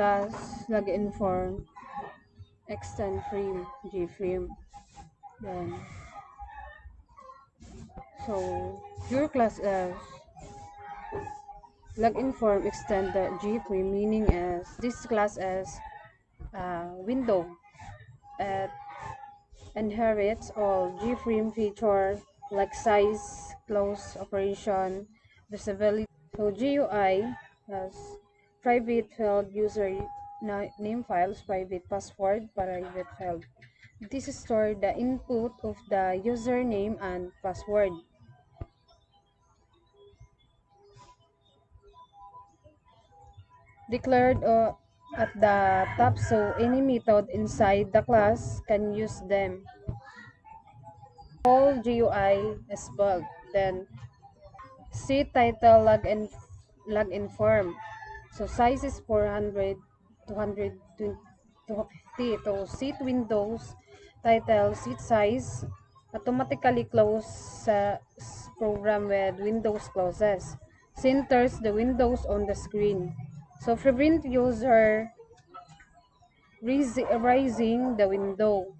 Class login form extend frame gframe. Then so your class login form extend the gframe, meaning as this class as window at inherits all gframe feature like size, close, operation, visibility. So GUI has private field, user name files, private password, private field. This store the input of the username and password. Declared at the top, so any method inside the class can use them. All GUI is built. Then seat title login form. So size is 400, 250. To seat windows title seat size automatically close sa program with Windows closes. Centers the windows on the screen. So prevent user raising the window.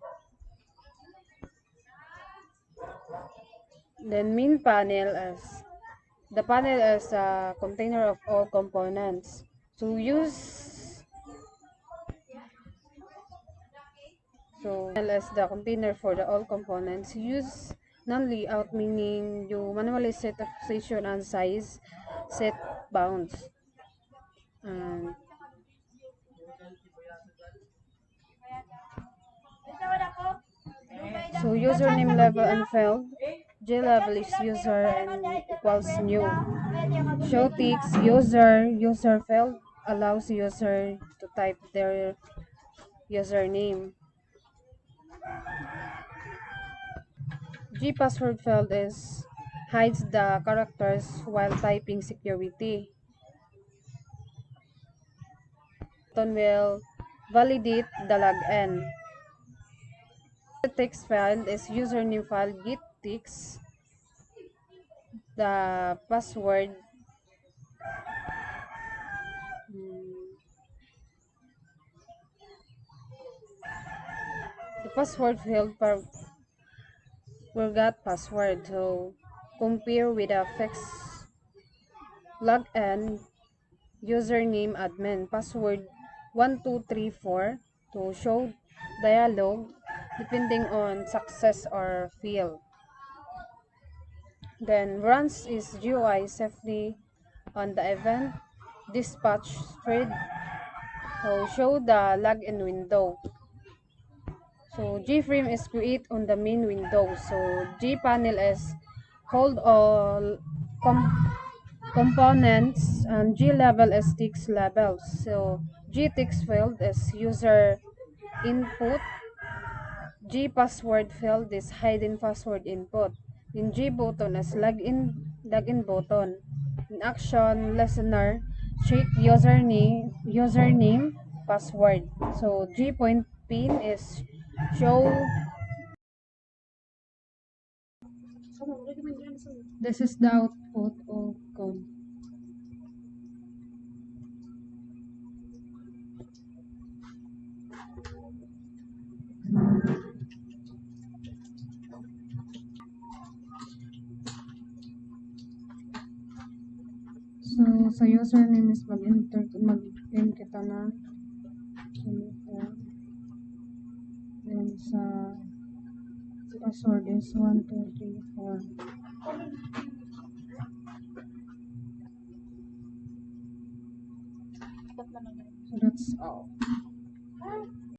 Then main panel as the panel as a container of all components. So as the container for the all components. Use non-layout, meaning you manually set a position and size, set bounds. And so username level and field. J level is user and equals new. Show ticks user field allows user to type their username. G password field is hides the characters while typing security. Button will validate the login. The text file is username file get ticks the password. The password field forgot password, so compare with a fixed login username admin password 1234 to show dialog depending on success or fail. Then runs is GUI safely on the event dispatch thread to show the login window. So GFrame is create on the main window. So GPanel is hold all components and G-level is text levels. So G-text field is user input. G-password field is hidden password input. In G-button is login button. In action listener, check username, password. So G-point pin is show. This is the output of code. So, sa username is mag-in kita na. Then sa password is 1, 2, 3, 4. So that's all.